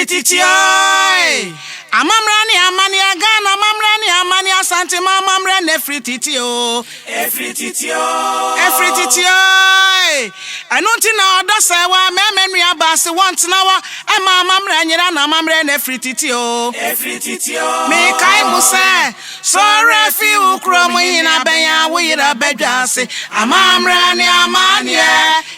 titio. Amamrani amani agana mamrani amani asante mamamrani efri titio. Efri titio. Anunti na odo sewa memenu abasi want nawa e mamamrani na mamrani efri titio. Me kai muse so refi ukro mu hina benya wo yira bedwase amamrani amani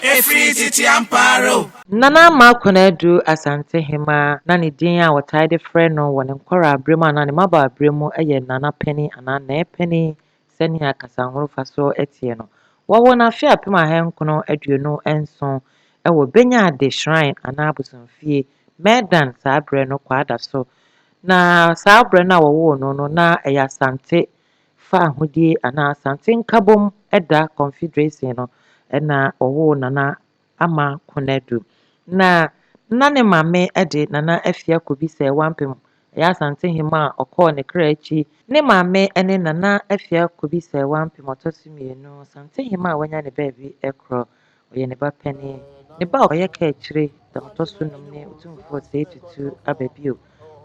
efri titi amparo. Nana Makonedu Asante Hima Nani Dia wa tide friend no one nkora abremu na ne maba abremu eye nana penny ana na penny senia kasangoro faso etie no wo na afia pema henkono aduonu enso ewo benya de shrine ana abusonfie medan sa abre no kwada so na sa abre na wo no na eya Asante fa ahudie ana Asante nkabom eda confederation no na owo nana ama Konedu na nane mame ede nana afia kobi se wampem ya Asante Hima okọ ne krachi ne mame ene nana afia kobi se wampem otosumienu Asante Hima wanya ne baby ekro oye ne ba peni ne ba oye ka akire da otosunum ne otumfo se tutu ababio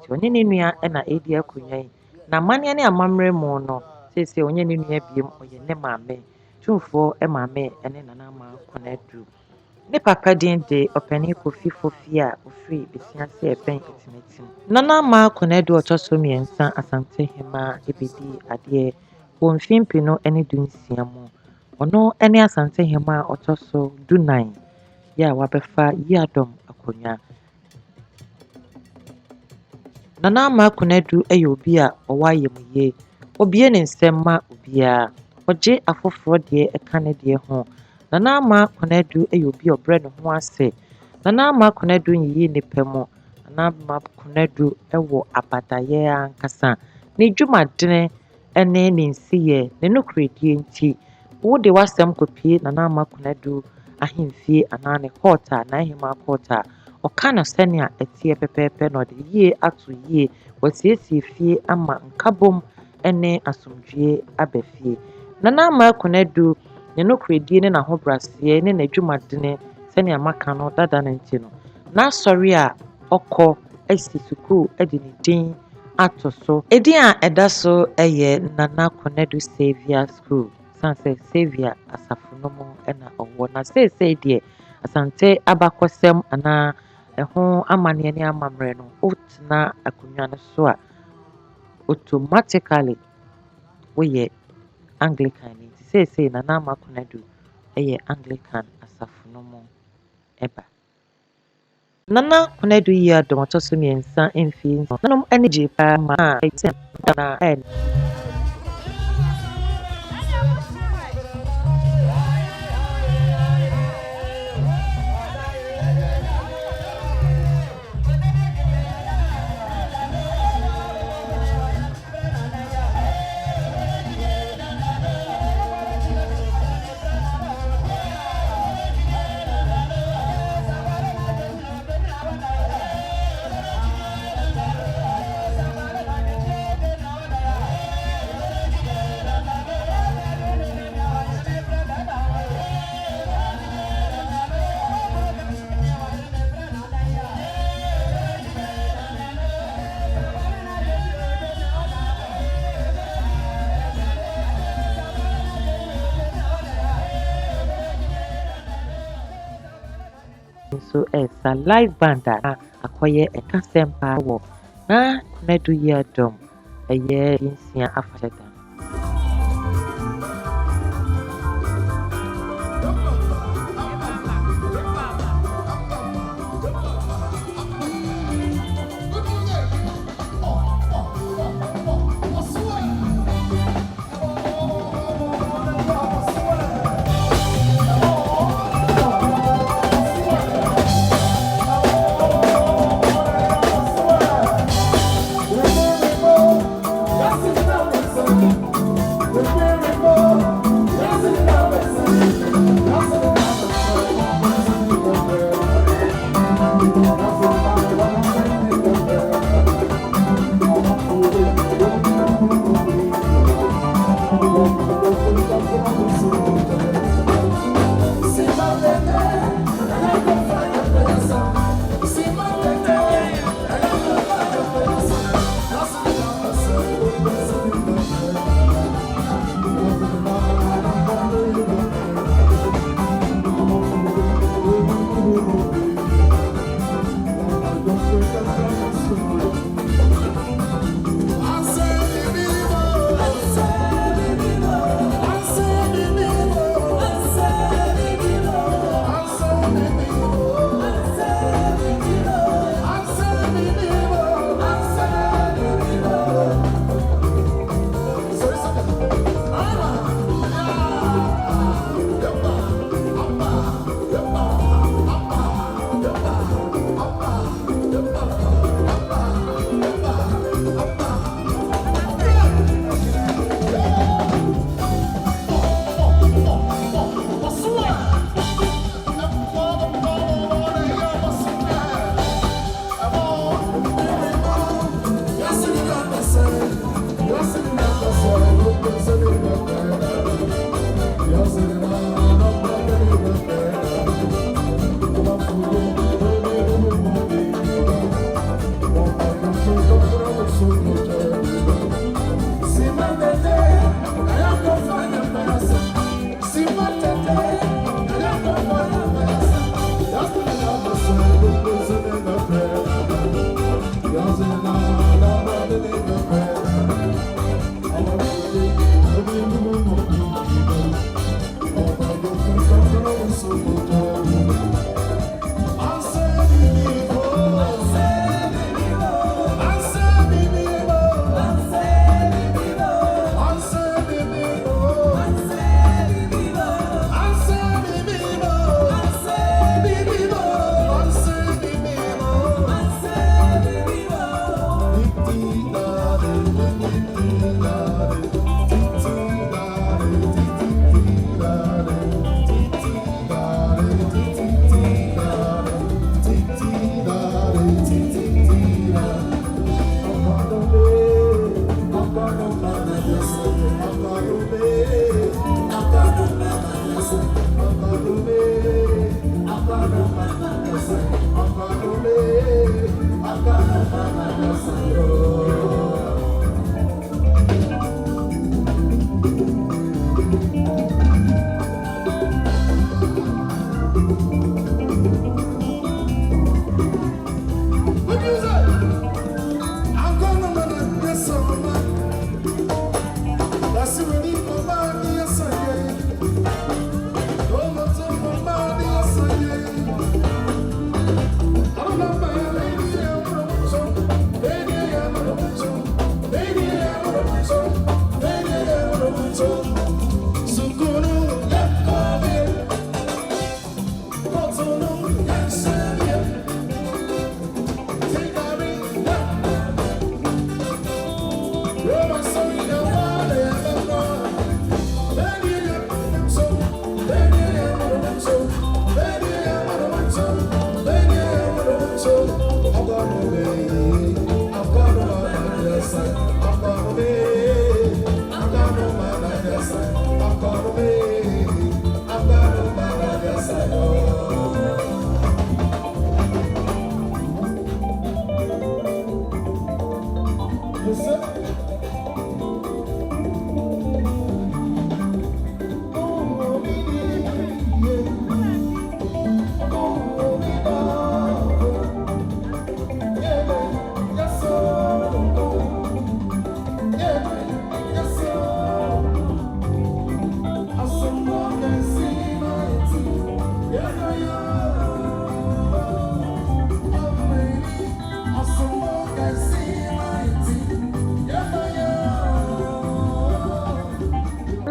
ti onye ne nua na edi akonyan na mane ne amamre mu no sese onye ne nua biem oye ne mame tumfo mame ene nana ma Konedu ne papa din de opani kofi fofi a ofri besiase eben etimetim nana ma Konedu otoso miensa Asante Hima ebedi ade wonfimpi no ene dunsia mu ono ene Asante Hima otoso dunan ya wabefa yadom akonya nana ma Konedu eye obi a owayemuye obie ne nsema obia oje afoforo de eka ne de ho Nana ama Konedu eyobi obre ne ho ase Nana ama Konedu yiyi ne pemo Nana ama Konedu ewo abadaye ankasa ne dwumadene ene ne nsiye ne nokredie nti wo de wasem kopie Nana ama Konedu ahemfie ana ne kota na ahema kota okana senia etie pepepe no de yie ato yie wasiesie fie ama nkabom ene asomdwie abafie Nana ama Konedu ne no kredie ne na hobrase ne na dwumadene senia maka no dada na ntino na sori a okọ esi suku edi ne din atoso edin a edaso eye Nana Konedu Savior School sanse Savior asafunomo ena owo na sese die Asante abakosem ana eho amane ne amamre no otna akunwa no so a automatically we Anglican say Nana ama Konedu eye Anglican asafunomo eba Nana Konedu ya domotoso miensa emfi nanom energy pa ma na so esa live band a akoye eka sempa wo na Konedu ya dom eye insia afasheta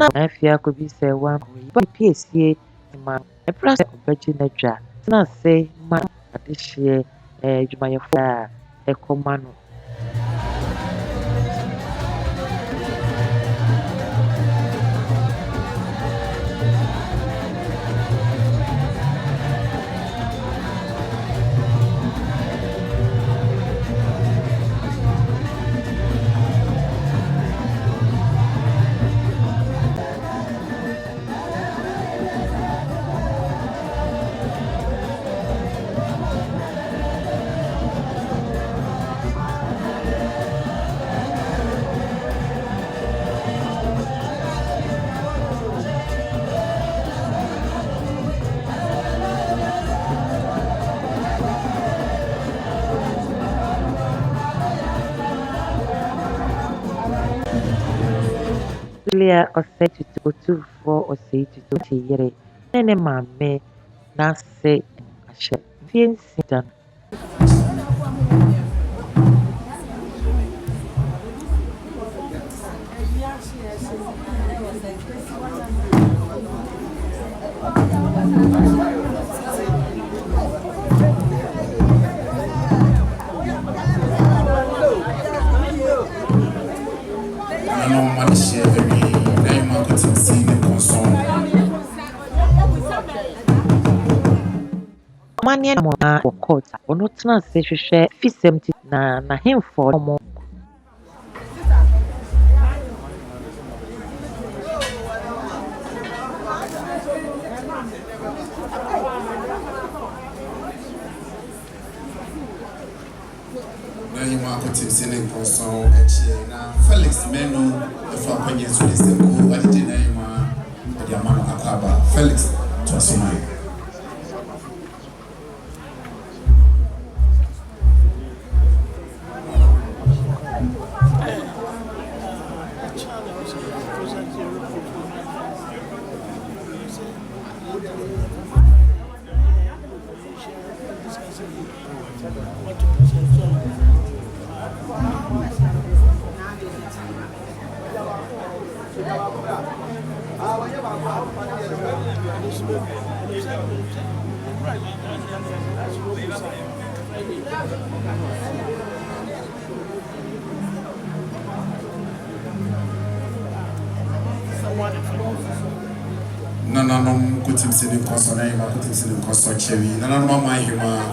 Na afia ko bi sɛ wa ba piesie ma ɛbra sɛ ɔbɛgye n'adwa tena ase ma adehyeɛ adwumayɛfo a ɛkɔma no Julia ɔsɛe tutu otumfoɔ ɔsɛe tutu te yere ne ne maame n'ase ahyɛ mfeɛ 6 da no. Mania mo na wɔ court a ɔno tena ase hwehwɛ fisɛm ti na n'ahemfo ɔmo Felix Menu, if I can use this, the cool, I didn't name the amount of Akaba. Felix, to us, Nananom kutim sini koso na ima kutim sini koso chewi. Nananom mama hima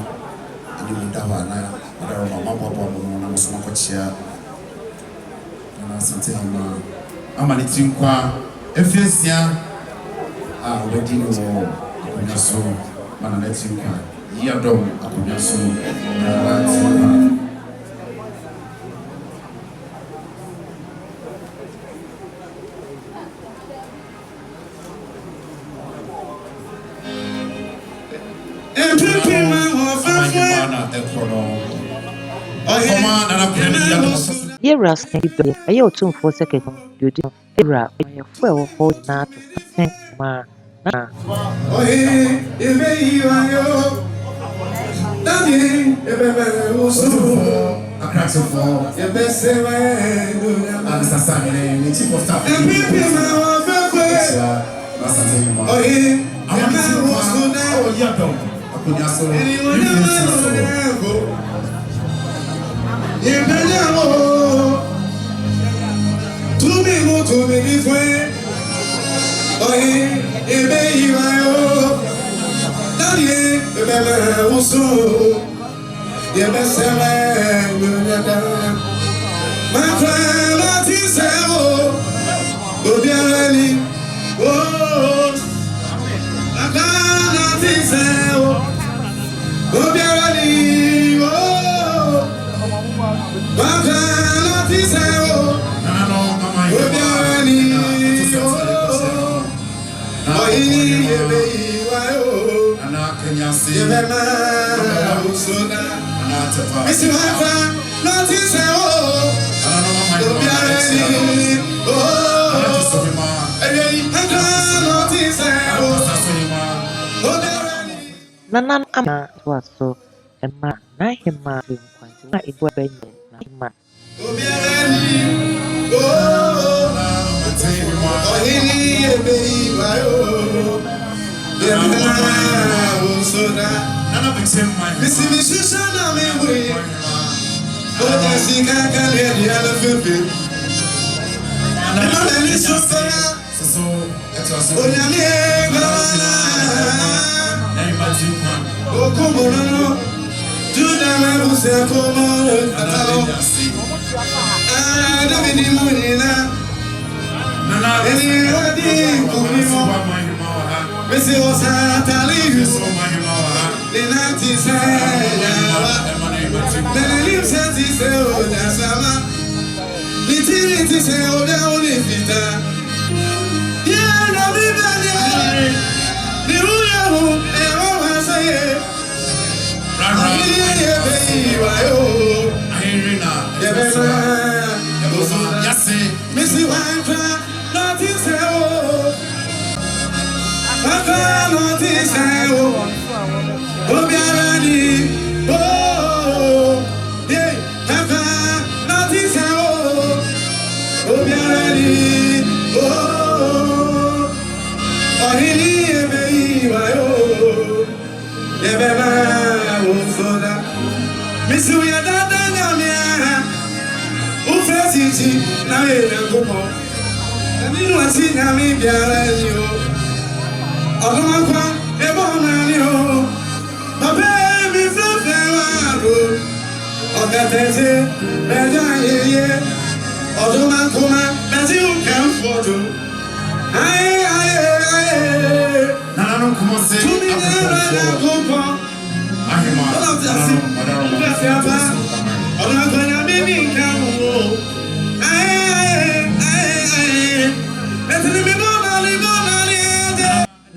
ini muda wana. Ada mama papa mu na muso makochia. Na Asante hima. Ama ni tinkwa efesia wedi no akonya so mana na tinkwa. Yi adom akonya so na tinkwa. Yɛwura san bi bɛyɛ ɛyɛ otumfoɔ sɛ kɛkɛ yɛdi no yɛwura ɔyɛfoɔ a ɛwɔ hɔ nyinaa to sɛn ma na nanan ama toa so ɛma n'ahema bi nkwanti na ebu abɛnyɛ n'ahema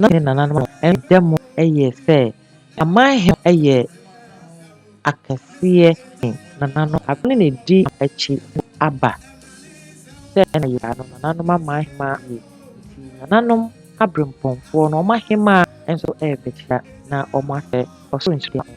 na ne nananom ɛda mu ɛyɛ sɛ amahɛm ɛyɛ akɛseɛ nananom abene na edi akyi aba sɛ ɛna yɛ ano nananom amahɛm ayɛ nti nananom abrempɔnfoɔ na ɔmo ahɛm a nso ɛrebɛkyia na ɔmo asɛ ɔsoro nhyira ho.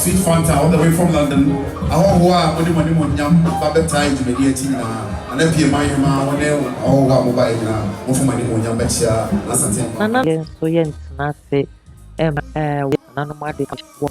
Sweet Fanta all the way from London. Ahoa, money, yam, Babette time to mediating. And if you mind, one day, oh, mobile now, more for money, yam, betcha, Asante. Nana yɛn nso yɛntena ase nananom ade wɔ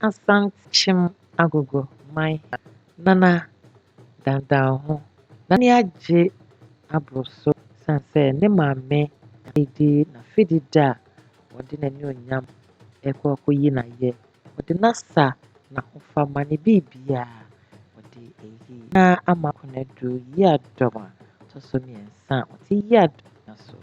Asante kyem agogo man nana dandan ho n'ani agye aboro so san sɛ ne maame edi n'afidie a wɔde n'animuonyam ɛkɔ akɔyi n'ayɛ wɔde n'asa n'ahofama ne biribiara wɔde eyi na ama akɔnɔ do yi adɔm a ɔtɔ so mmiɛnsa a wɔte yi adɔm na so.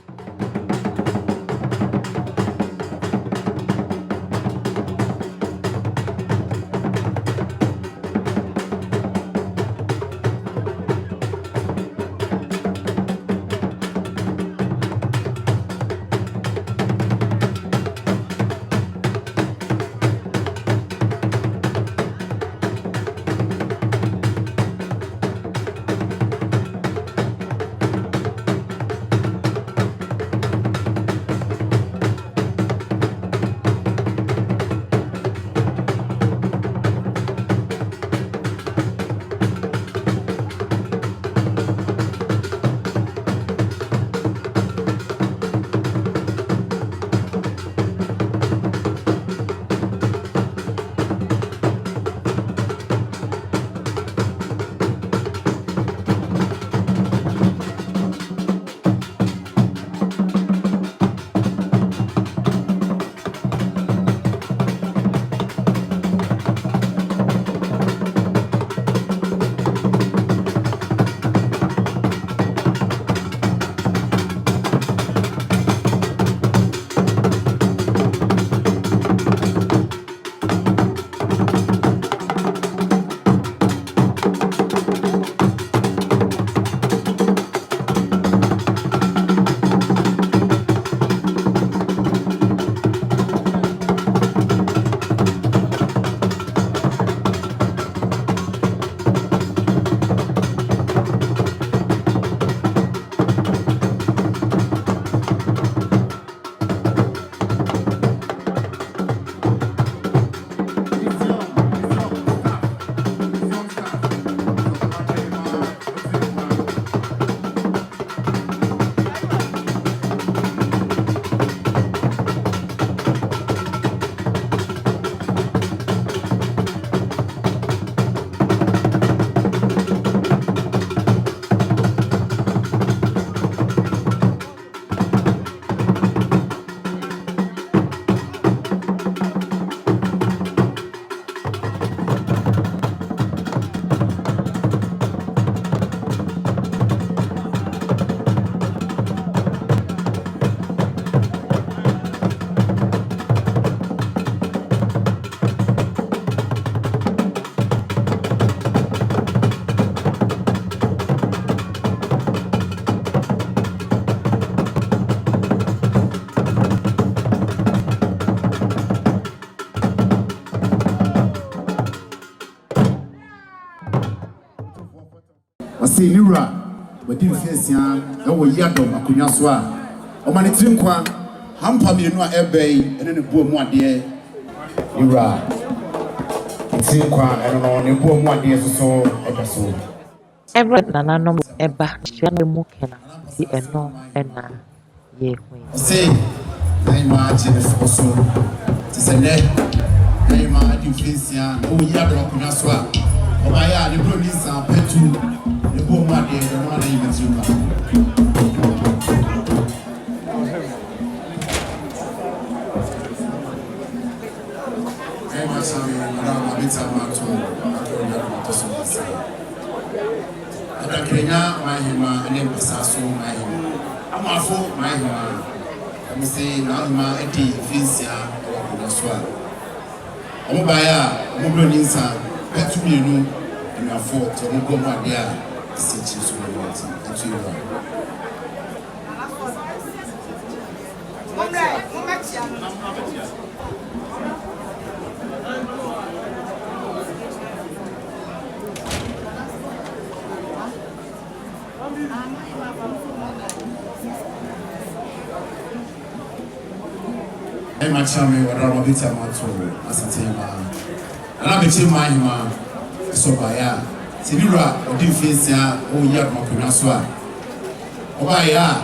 ɔsɛ niwura wadi mfesia ɛwɔ yadom akonnwa so a ɔma ne tiri nkwa hampa mmienu a ɛbɛn ɛne ne buo mu adeɛ niwura tiri nkwa ɛno no ne buo mu adeɛ soso ɛda so Every nananom eba hyia na mu kena di ɛno ɛna yɛ hu. ɔsɛ na ma agye ne fo so te sɛ nɛ na ma adi mfesia ɛwɔ yadom akonnwa so a ɔbayɛ a ne buro ni nsa pɛtu ne buo mu adeɛ ɛno ana yi bɛtiri nkwa Asante Madam Abita Mato Ada Kenya mahima ene basaso mahima amafo mahima amse na alma edi finsia na so a omubaya omubro ninsa petu mienu enafo to omubro mu ade a sechi so no wati etu yo Chame wadara mabita mato Asante ana bechi mahima so baya sibira odi mfesia o ya makuna so a obaya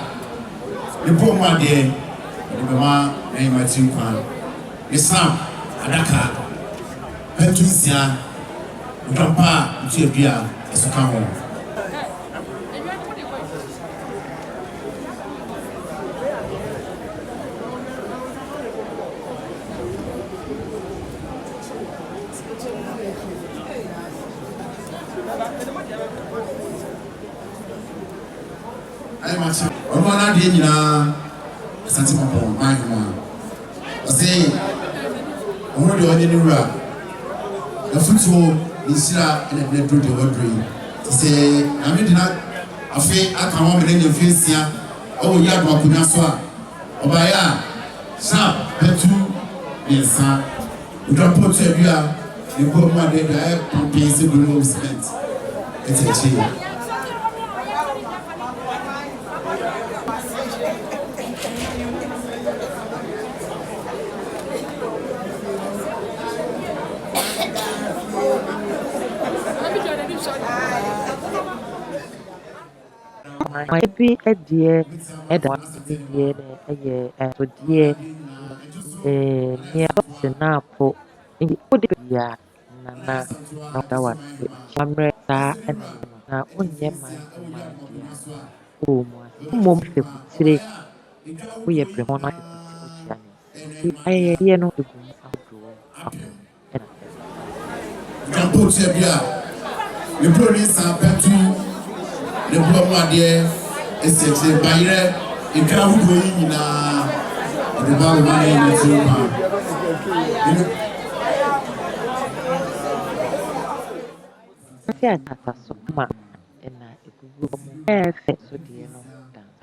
ne bomu ade ne bema na imati nkwan islam adaka petusia udampa uti ebia esoka ho Ona de nyina Asante papa mahima ɔsɛ ɔno de ɔne ne wura afutuo nsira ene de do de wadroi sɛ amedina afi aka ho mene ne mfesia ɔwɔ yi ado akonnwa so a ɔbaeɛ a sharp petu nsa udrampo to adua ne bo mu ade da ɛ pampi sɛ global cement ɛtɛkyi Maybe a dear at one dear a dear near Senapo in the Udia Nana not our Chambre and now only my oh, mom, three we are premona. I hear no to Jampo Sebia, the police are petu, the Blomadier, essentially Bayre, in Kawu in the Balmani in the Zuma. Tata so ma and I so dear no dance.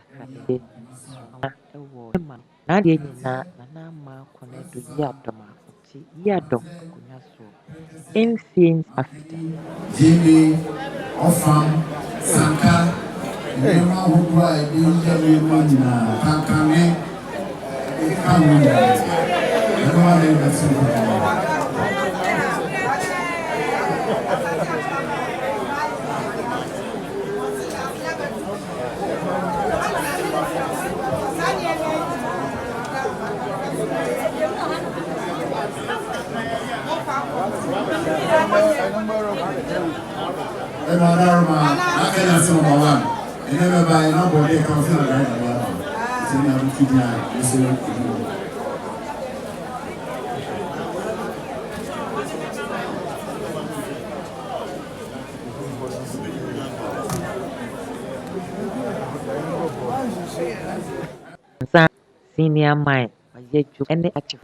Nadia Nana ma connect to Yadoma, Yadom, Kunyaso. Ancients after Jimmy, Ofam, Sanka, Nuamah who cried in the Rimana, Kankame, Kamuda, everyone that's in Emarama, akanya se mo wa. Ene me ba ina bo de kan fi na ga ya. Se na bu kidia, se na ku. Sa senior mine, ayeju any active.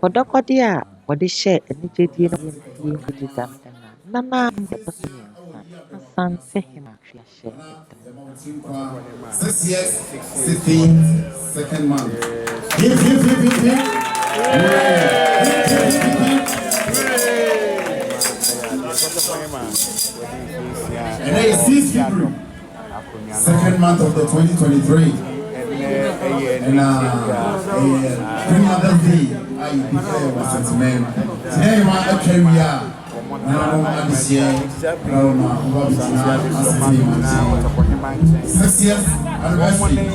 Kodokode a wɔde hyɛ anigyedie no yɛntie nkɔgye dame dana nana ɛkɔ so mmiɛnsa asante hema hweahyɛ ɛdam 6 years, 16, second month. Hip, hip, hip, hip, hip. And then it's 6 February, second month of the 2023. And Queen Mother's Day, I declare was sentiment. Today, my career. Now, this year, Asante 6 years anniversary.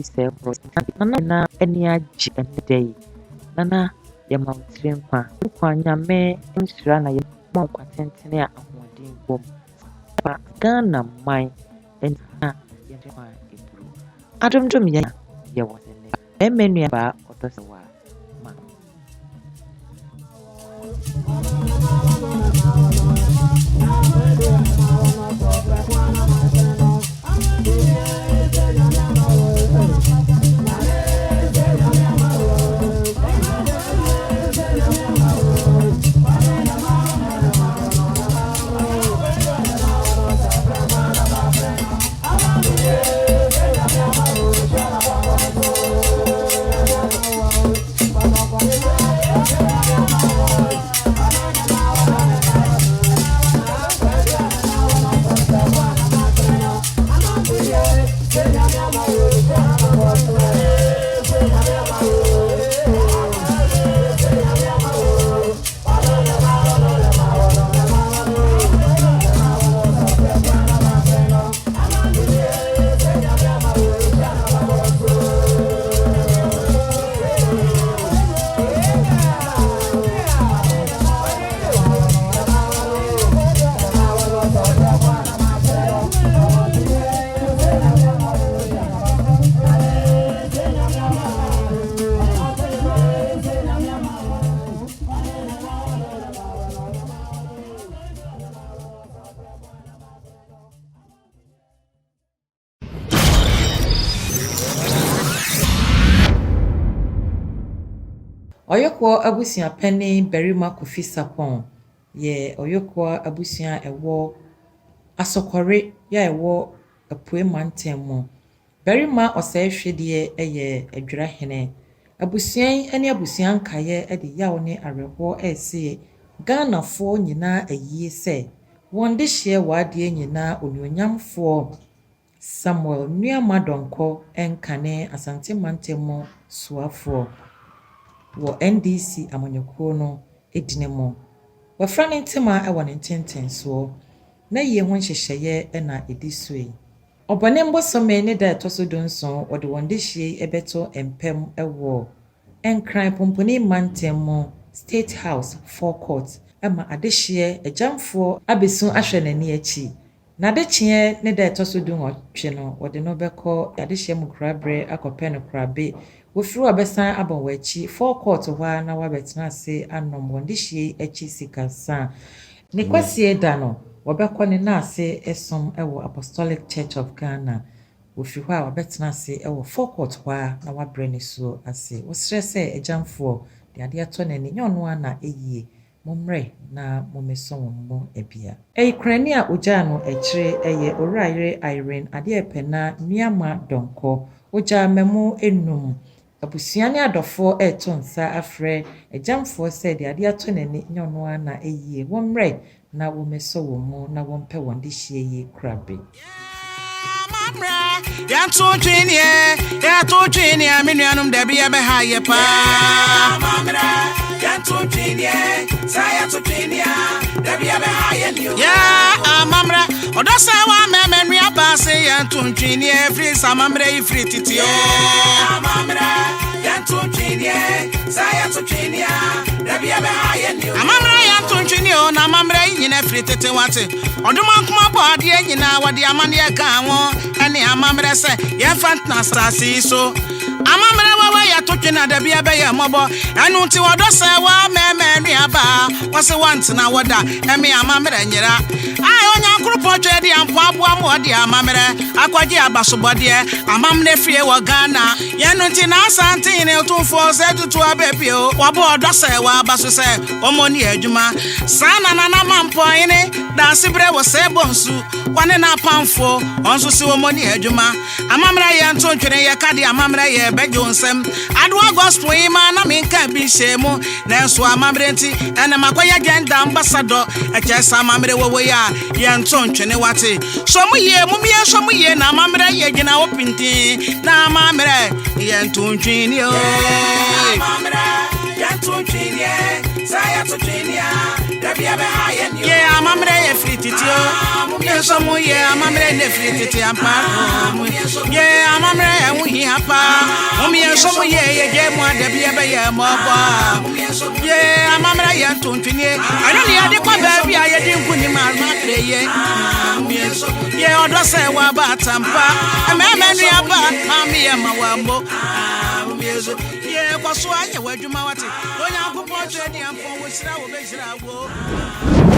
say nana any aji and day. Nana ya mountain kwa nyame nhyira na ya mo kwatentene a ahoɔden bom. Pa Ghana man na ya kwa eburu. Adomdom ya wo ne. Menu ba otoso wa ma. Oyokwo abusua pani Berima Kofi Sapon ye oyokwo abusua ewo asokore ya ewo apue mantemu Berima osehwede eye adwirahene abusuan ane abusuan kaye ede yawo ne areho ese Ghana fo nyina ayie se wonde hye wade nyina onyonyamfo Samuel Nuamah Donko enkane Asante mantemu suafo wo NDC amanyekuo no edinemo wafra ne ntema e won ntentenso na ye ho hyehyeye na edisue obane mbosome ne da etoso donso wode wonde hye ebeto empem ewo enkran pomponi mantemo State House forecourt ama adehye ejamfo abesu ahwe nani achi na adechie ne da etoso donwotwe no wode no beko adehye mukrabre akopɛ no krabe wofiri abesan abon wachi forecourt hwa na wabetena ase anom wonde hye achi sikasa ne kwasie da no wabekɔ ne na ase esom ewo Apostolic Church of Ghana wofiri hwa wabetena ase ewo forecourt hwa na wabre ne so ase wosrɛ sɛ ejamfo de ade ato nani nyono na eyie momre na momeso mo ebia eikrani a ogya no ekire eye orayre Irene ade epena Nuamah Donko ogya memu enum abusuane adofo etonsa afre ejamfo se de ade ato nani nyono na eyie womre na womeso wo mu na wompe wonde hye yi krabe ya to twini menuanum da bia be ha ye pa mamra ya to twini saya to twini da bia be ha ye ya mamra odosa wa memenu aba se ya to twini free samamra free titio mamra ya to twini saya to twini da bia be ha ye mamra ya to twini na mamra nyina free tete wate oduma kuma body nyina wode amane ka ho ene amamra se ye fantna sasi so amamra wa ya to twina da bia be ye mobo enu ti wodo se wa memenu aba wose want na woda emi amamra nyira ai onya nkrupo twede ampo aboa mo de amamra akwaje abasobode amamra fie wo Ghana ye nu ti na Asante ne otumfo se tutu abepio wabo odo se wa abaso se omoni adwuma sana na mampo ine da sibre wo se bonsu wane na pamfo onso se omoni adwuma amamra ye nto twene ye kade amamra ye bejo nsem adwa gospel ima na menka bi shemu na so amamra nti ene makoya genda ambassador ekesa amamra wowo ya ye nto twene wate so mu ye na amamra ye gina opinti na amamra ye nto twene o amamra ye nto twene saya to twene da bia be ha ye amamra ye free titio. Yeso mu ye amamre ne free titi ampa. Ye amamre mu hi apa. Yeso mu ye je mu ade bi ebe ye mo ba. Ye amamre ye tontwini. Ano ne ade kwa ba bi aye di nkuni ma pre ye. Ye odo se wa ba tampa. Ameme nu aba mami ye ma wa mbo. Ye kwa so anye wadwuma wate. Onya akopɔ twedi ampo wo sira wo be sira wo.